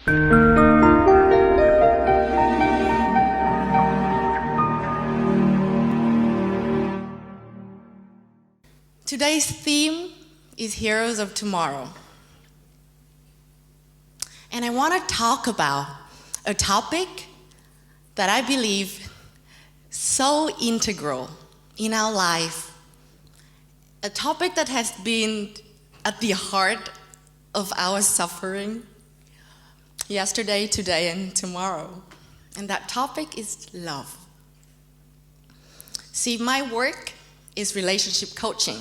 Today's theme is Heroes of Tomorrow. And I want to talk about a topic that I believe so integral in our life, a topic that has been at the heart of our suffering yesterday, today, and tomorrow. And that topic is love. See, my work is relationship coaching.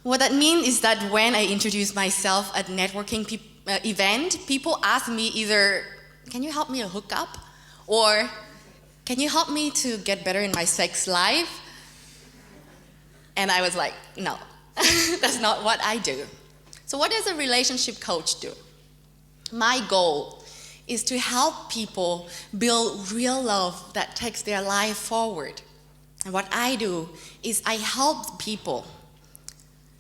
What that means is that when I introduce myself at networking event, people ask me either, can you help me to hook up? Or, can you help me to get better in my sex life? And I was like, no, that's not what I do. So what does a relationship coach do? My goal is to help people build real love that takes their life forward. And what I do is I help people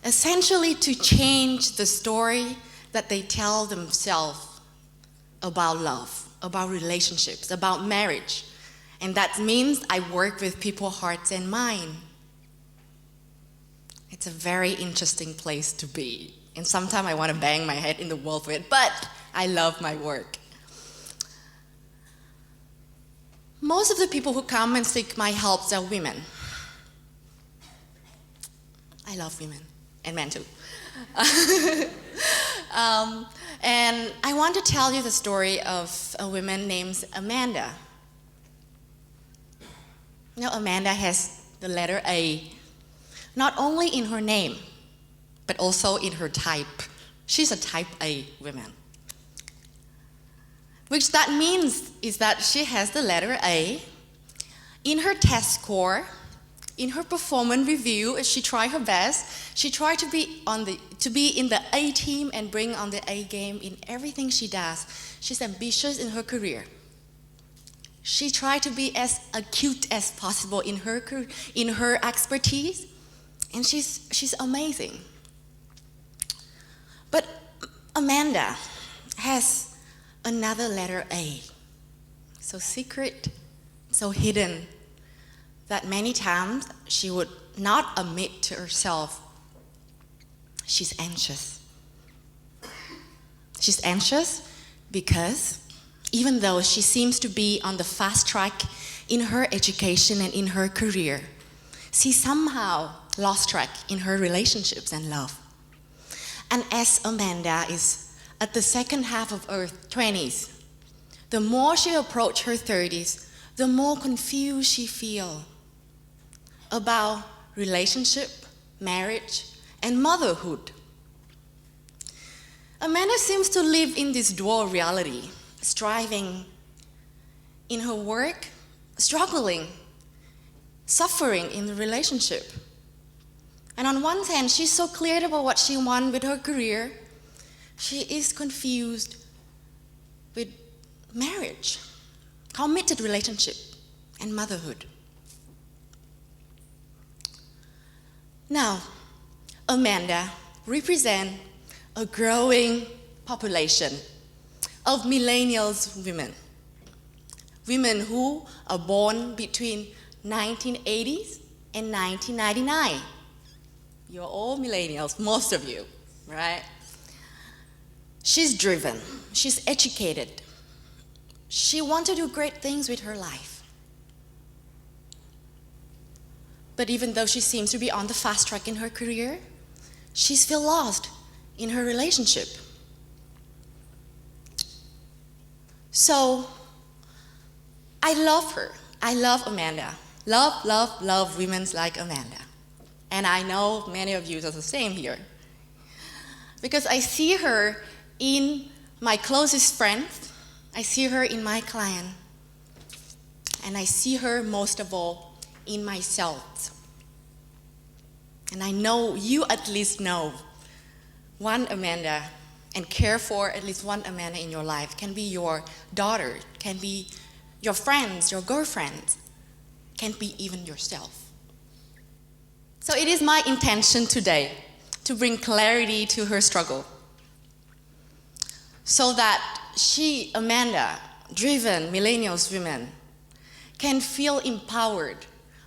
essentially to change the story that they tell themselves about love, about relationships, about marriage. And that means I work with people's hearts and minds. It's a very interesting place to be. And sometimes I want to bang my head in the wall for it, but I love my work. Most of the people who come and seek my help are women. I love women. And men too. And I want to tell you the story of a woman named Amanda. You know, Amanda has the letter A, not only in her name, but also in her type. She's a type A woman. Which that means is that she has the letter A in her test score. In her performance review, she tried her best. She tried to be in the A team and bring on the A game in everything she does. She's ambitious in her career. She tried to be as acute as possible in her expertise, and she's amazing. But Amanda has another letter A, so secret, so hidden, that many times she would not admit to herself. She's anxious. She's anxious because even though she seems to be on the fast track in her education and in her career, she somehow lost track in her relationships and love. And as Amanda is at the second half of her 20s, the more she approaches her 30s, the more confused she feels about relationship, marriage, and motherhood. Amanda seems to live in this dual reality, striving in her work, struggling, suffering in the relationship. And on one hand, she's so clear about what she wants with her career. She is confused with marriage, committed relationship, and motherhood. Now, Amanda represents a growing population of millennials women who are born between 1980s and 1999. You're all millennials, most of you, right? She's driven, she's educated. She wants to do great things with her life. But even though she seems to be on the fast track in her career, she's feel lost in her relationship. So, I love her. I love Amanda. Love women like Amanda. And I know many of you are the same here. Because I see her in my closest friends, I see her in my client, and I see her most of all in myself. And I know you at least know one Amanda and care for at least one Amanda in your life. Can be your daughter, can be your friends, your girlfriends, can be even yourself. So it is my intention today to bring clarity to her struggle so that she, Amanda, driven millennials women, can feel empowered,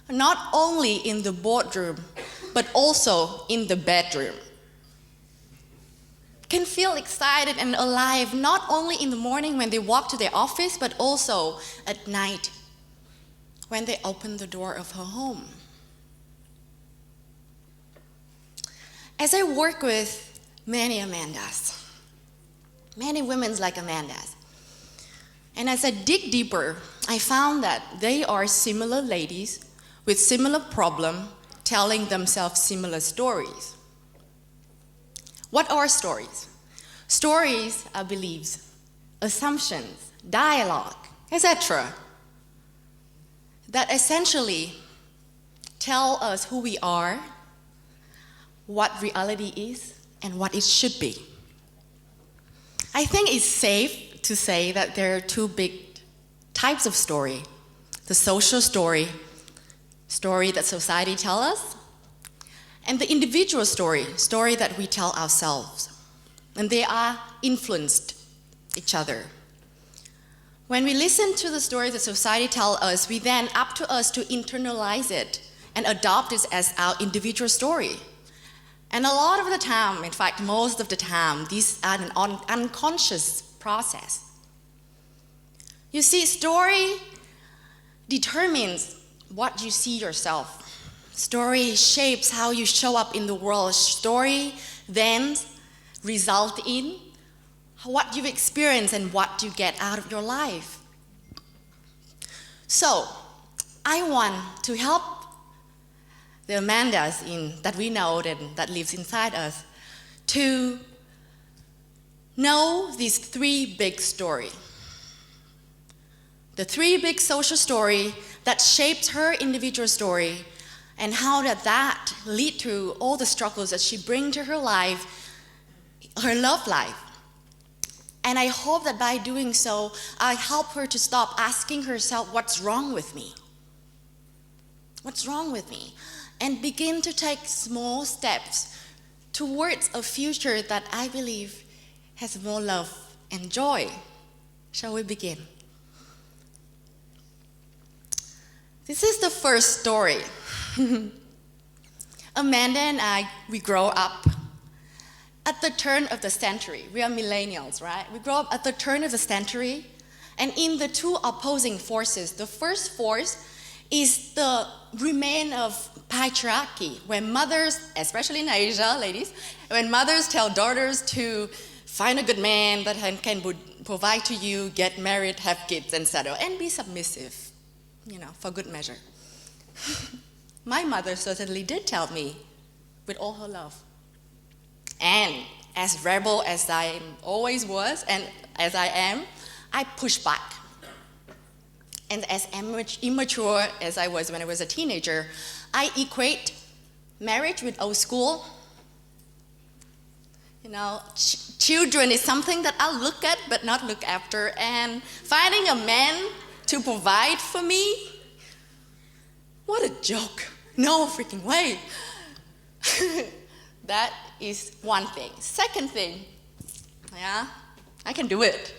not only in the boardroom, but also in the bedroom. Can feel excited and alive, not only in the morning when they walk to their office, but also at night when they open the door of her home. As I work with many Amandas, many women like Amandas, and as I dig deeper, I found that they are similar ladies with similar problems, telling themselves similar stories. What are stories? Stories are beliefs, assumptions, dialogue, etc. that essentially tell us who we are, what reality is, and what it should be. I think it's safe to say that there are two big types of story. The social story, story that society tells us, and the individual story, story that we tell ourselves. And they are influenced each other. When we listen to the story that society tells us, we then up to us to internalize it and adopt it as our individual story. And a lot of the time, in fact, most of the time, these are an unconscious process. You see, story determines what you see yourself. Story shapes how you show up in the world. Story then results in what you've experienced and what you get out of your life. So, I want to help the Amandas that we know that lives inside us to know these three big stories. The three big social story that shapes her individual story, and how that lead to all the struggles that she brings to her life, her love life. And I hope that by doing so, I help her to stop asking herself, what's wrong with me? What's wrong with me? And begin to take small steps towards a future that I believe has more love and joy. Shall we begin? This is the first story. Amanda and I, we grow up at the turn of the century. We are millennials, right? We grow up at the turn of the century, and in the two opposing forces. The first force is the remain of patriarchy, when mothers, especially in Asia, ladies, when mothers tell daughters to find a good man that can provide to you, get married, have kids, etc., and be submissive, for good measure. My mother certainly did tell me, with all her love. And as rebel as I always was, and as I am, I pushed back. And as immature as I was when I was a teenager, I equate marriage with old school. Children is something that I'll look at but not look after, and finding a man to provide for me, what a joke. No freaking way. That is one thing. Second thing, I can do it.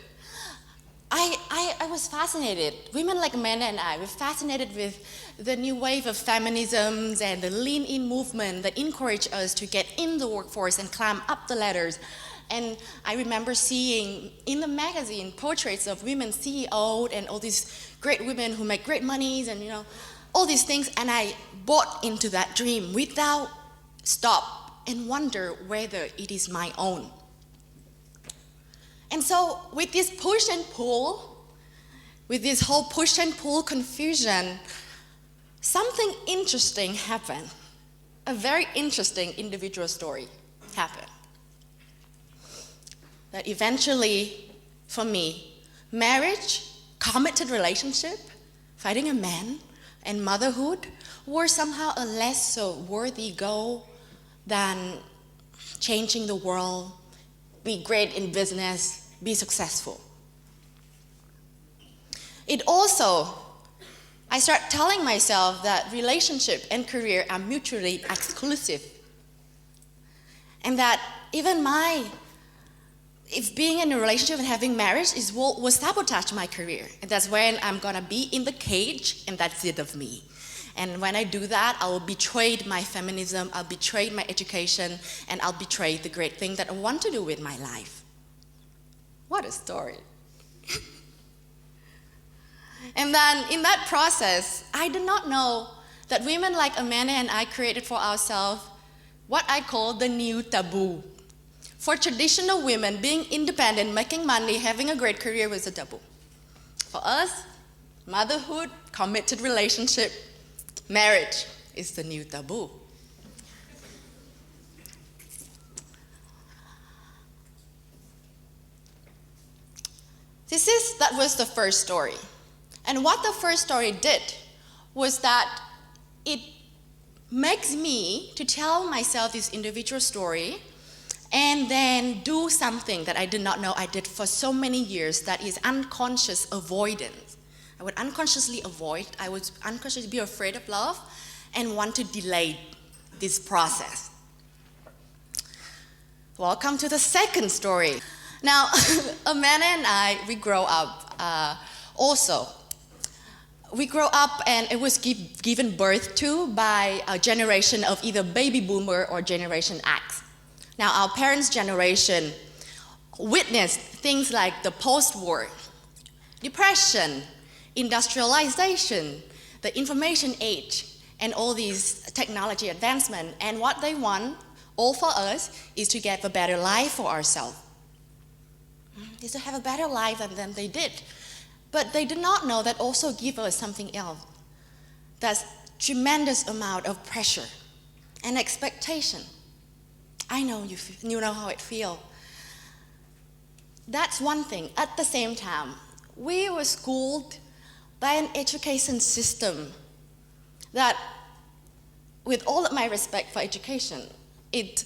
I was fascinated. Women like Amanda and I were fascinated with the new wave of feminism and the lean-in movement that encouraged us to get in the workforce and climb up the ladders. And I remember seeing in the magazine portraits of women CEOs and all these great women who make great monies and all these things, and I bought into that dream without stop and wonder whether it is my own. And so with this push and pull, with this whole push and pull confusion, something interesting happened. A very interesting individual story happened. That eventually, for me, marriage, committed relationship, finding a man, and motherhood were somehow a less so worthy goal than changing the world, be great in business, be successful. It also, I start telling myself that relationship and career are mutually exclusive. And that even my if being in a relationship and having marriage will sabotage my career. And that's when I'm gonna be in the cage, and that's it of me. And when I do that, I will betray my feminism, I'll betray my education, and I'll betray the great thing that I want to do with my life. What a story. And then in that process, I did not know that women like Amanda and I created for ourselves what I call the new taboo. For traditional women, being independent, making money, having a great career was a taboo. For us, motherhood, committed relationship, marriage is the new taboo. That was the first story. And what the first story did was that it makes me to tell myself this individual story and then do something that I did not know I did for so many years, that is unconscious avoidance. I would unconsciously avoid, I would unconsciously be afraid of love and want to delay this process. Welcome to the second story. Now, Amanda and I, we grow up also. We grow up and it was given birth to by a generation of either baby boomer or Generation X. Now, our parents' generation witnessed things like the post-war, depression, industrialization, the information age, and all these technology advancement. And what they want, all for us, is to get a better life for ourselves. Is to have a better life than they did. But they did not know that also give us something else. That's tremendous amount of pressure and expectation. I know you know how it feels. That's one thing. At the same time, we were schooled by an education system that, with all of my respect for education, it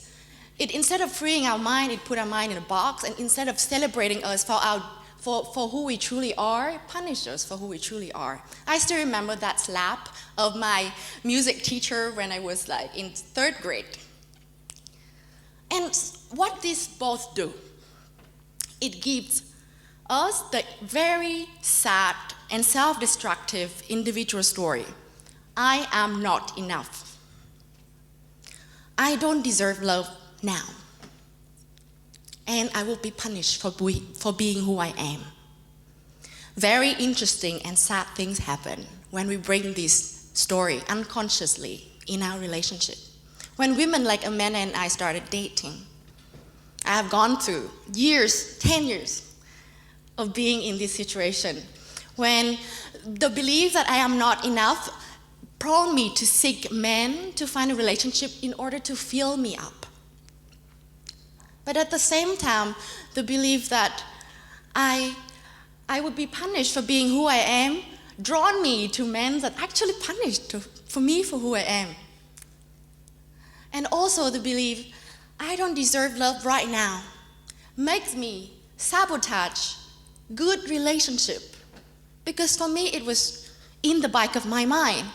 instead of freeing our mind, it put our mind in a box, and instead of celebrating us for who we truly are, it punished us for who we truly are. I still remember that slap of my music teacher when I was like in 3rd grade. And what these both do, it gives us the very sad and self-destructive individual story. I am not enough. I don't deserve love now. And I will be punished for being who I am. Very interesting and sad things happen when we bring this story unconsciously in our relationship. When women like Amanda and I started dating, I have gone through years, 10 years of being in this situation when the belief that I am not enough prompted me to seek men to find a relationship in order to fill me up. But at the same time, the belief that I would be punished for being who I am drawn me to men that actually punished for me for who I am. And also the belief I don't deserve love right now makes me sabotage good relationship, because for me it was in the back of my mind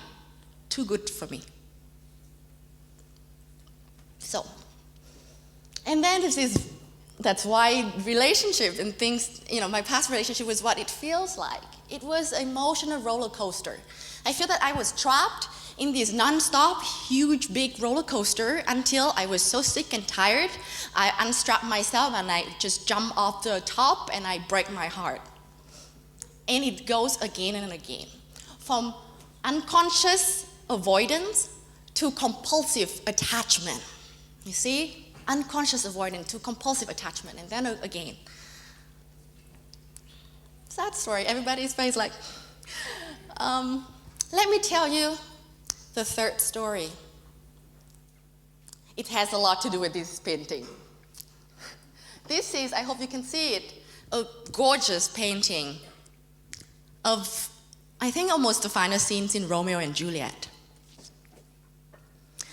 too good for me. So, and then that's why relationships and things, my past relationship was what it feels like. It was an emotional roller coaster. I feel that I was trapped in this non-stop, huge, big roller coaster until I was so sick and tired, I unstrapped myself and I just jumped off the top and I break my heart. And it goes again and again. From unconscious avoidance to compulsive attachment. You see? Unconscious avoidance to compulsive attachment, and then again. Sad story. Everybody's face like, let me tell you the third story. It has a lot to do with this painting. This is, I hope you can see it, a gorgeous painting of, I think, almost the final scenes in Romeo and Juliet.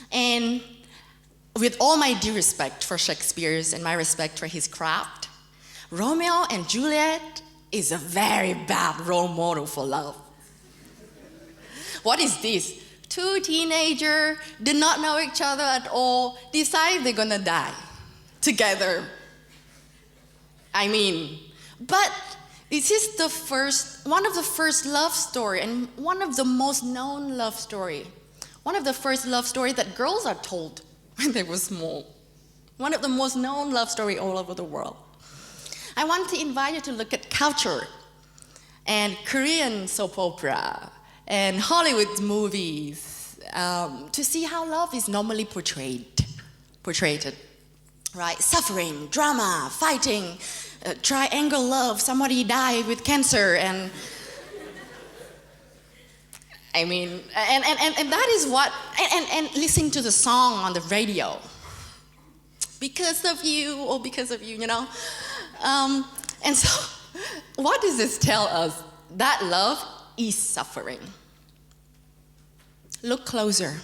And with all my due respect for Shakespeare and my respect for his craft, Romeo and Juliet is a very bad role model for love. What is this? Two teenagers did not know each other at all, decide they're gonna die together. I mean, but this is one of the first love story and one of the most known love story. One of the first love stories that girls are told when they were small. One of the most known love story all over the world. I want to invite you to look at culture and Korean soap opera and Hollywood movies to see how love is normally portrayed, right? Suffering, drama, fighting, triangle love, somebody died with cancer, and I mean, and that is what, and listening to the song on the radio, because of you, or because of you, you know? And so, what does this tell us? That love is suffering. Look closer.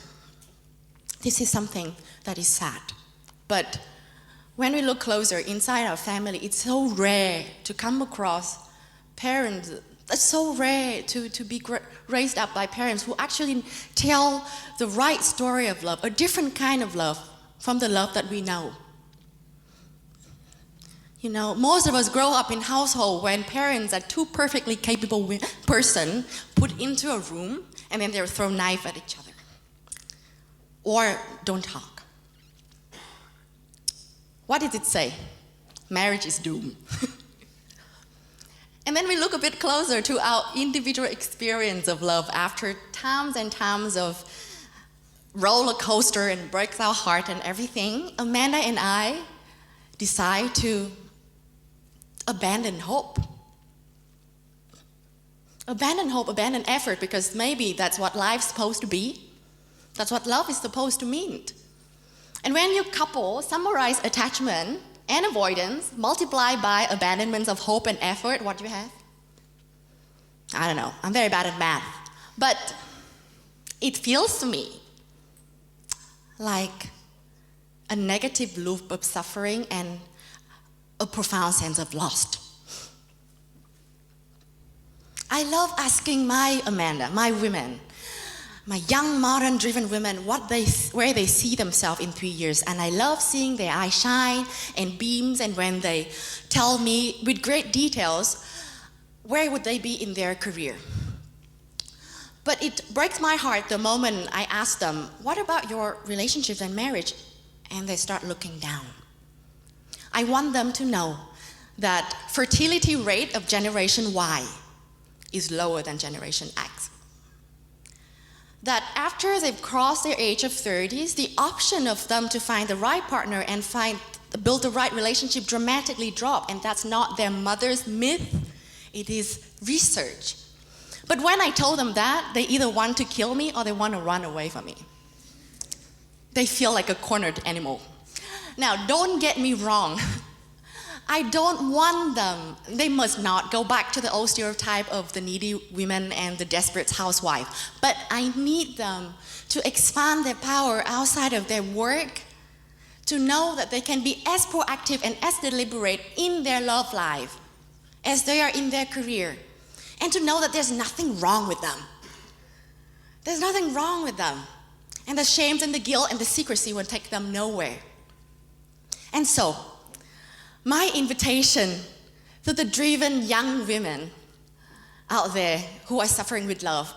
This is something that is sad. But when we look closer inside our family, it's so rare to come across parents. It's so rare to be raised up by parents who actually tell the right story of love, a different kind of love from the love that we know. You know, most of us grow up in households when parents are two perfectly capable person put into a room and then they throw a knife at each other. Or don't talk. What did it say? Marriage is doomed. And then we look a bit closer to our individual experience of love after times and times of roller coaster and breaks our heart and everything. Amanda and I decide to abandon hope. Abandon hope, abandon effort, because maybe that's what life's supposed to be. That's what love is supposed to mean. And when you couple, summarize attachment and avoidance, multiply by abandonments of hope and effort, what do you have? I don't know, I'm very bad at math. But it feels to me like a negative loop of suffering and a profound sense of lost. I love asking my Amanda, my women, my young, modern, driven women, where they see themselves in 3 years. And I love seeing their eyes shine and beams, and when they tell me with great details, where would they be in their career? But it breaks my heart the moment I ask them, what about your relationships and marriage? And they start looking down. I want them to know that fertility rate of Generation Y is lower than Generation X. That after they've crossed their age of 30s, the option of them to find the right partner and build the right relationship dramatically drop, and that's not their mother's myth, it is research. But when I told them that, they either want to kill me or they want to run away from me. They feel like a cornered animal. Now, don't get me wrong. I don't want them. They must not go back to the old stereotype of the needy women and the desperate housewife. But I need them to expand their power outside of their work, to know that they can be as proactive and as deliberate in their love life as they are in their career. And to know that there's nothing wrong with them. There's nothing wrong with them. And the shames and the guilt and the secrecy will take them nowhere. And so, my invitation to the driven young women out there who are suffering with love,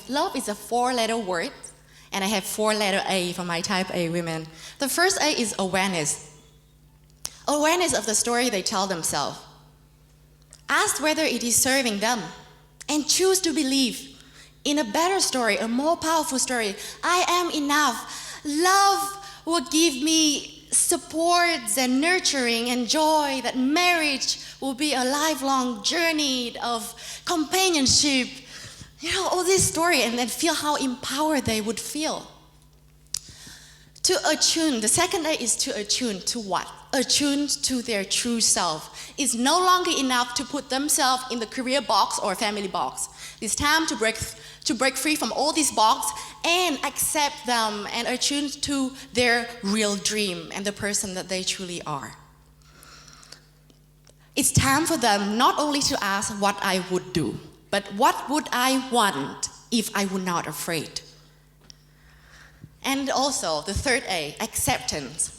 love is a 4-letter word, and I have 4-letter A for my type A women. The first A is awareness. Awareness of the story they tell themselves. Ask whether it is serving them, and choose to believe in a better story, a more powerful story. I am enough. Love will give me supports and nurturing and joy, that marriage will be a lifelong journey of companionship. You know, all this story, and then feel how empowered they would feel. To attune, the second A is to attune to what? Attune to their true self. It's no longer enough to put themselves in the career box or family box. It's time to break free from all these boxes and accept them and attune to their real dream and the person that they truly are. It's time for them not only to ask what I would do, but what would I want if I were not afraid? And also, the third A, acceptance.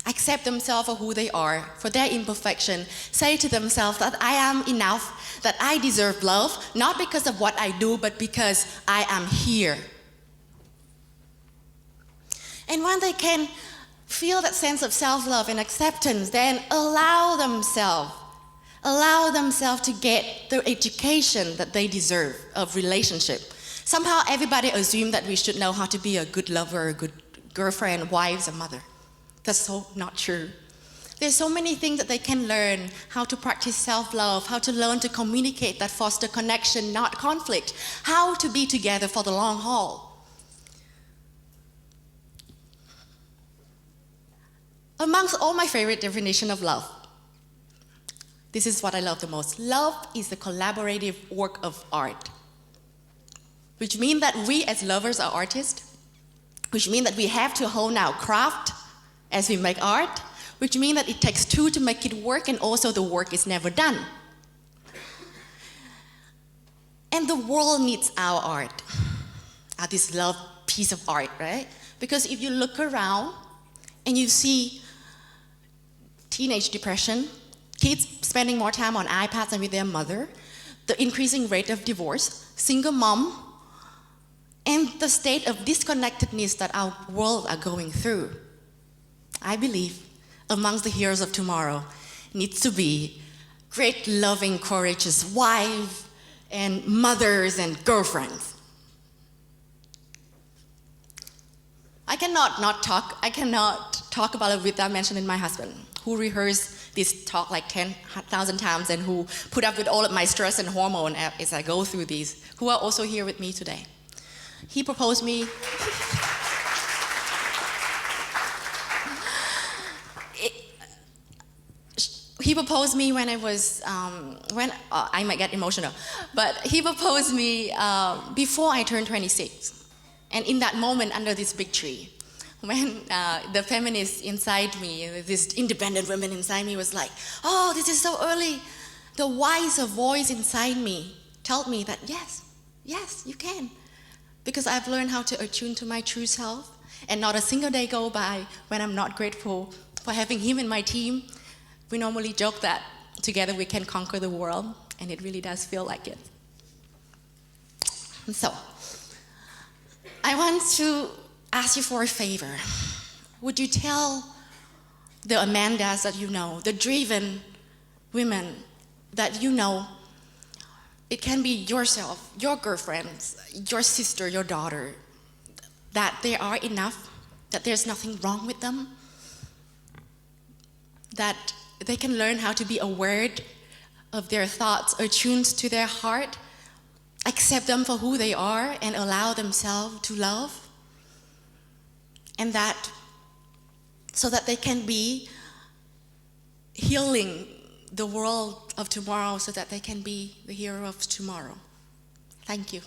accept themselves for who they are, for their imperfection, say to themselves that I am enough, that I deserve love, not because of what I do, but because I am here. And when they can feel that sense of self-love and acceptance, then allow themselves to get the education that they deserve of relationship. Somehow everybody assumes that we should know how to be a good lover, a good girlfriend, wives, a mother. That's so not true. There's so many things that they can learn, how to practice self-love, how to learn to communicate that foster connection, not conflict, how to be together for the long haul. Amongst all my favorite definition of love, this is what I love the most. Love is the collaborative work of art, which means that we as lovers are artists, which means that we have to hone our craft as we make art, which means that it takes two to make it work, and also the work is never done. And the world needs our art, this love piece of art, right? Because if you look around and you see teenage depression, kids spending more time on iPads than with their mother, the increasing rate of divorce, single mom, and the state of disconnectedness that our world are going through, I believe amongst the heroes of tomorrow needs to be great, loving, courageous wives and mothers and girlfriends. I cannot talk about it without mentioning my husband, who rehearsed this talk like 10,000 times and who put up with all of my stress and hormone as I go through these, who are also here with me today. He proposed me. He proposed me when I was, I might get emotional, but he proposed me before I turned 26. And in that moment, under this big tree, when the feminist inside me, this independent woman inside me was like, oh, this is so early. The wiser voice inside me told me that yes, you can. Because I've learned how to attune to my true self, and not a single day go by when I'm not grateful for having him in my team. We normally joke that together we can conquer the world, and it really does feel like it. And so, I want to ask you for a favor. Would you tell the Amandas that you know, the driven women that you know, it can be yourself, your girlfriends, your sister, your daughter, that they are enough, that there's nothing wrong with them, that they can learn how to be aware of their thoughts, attuned to their heart, accept them for who they are, and allow themselves to love. And that, so that they can be healing the world of tomorrow, so that they can be the hero of tomorrow. Thank you.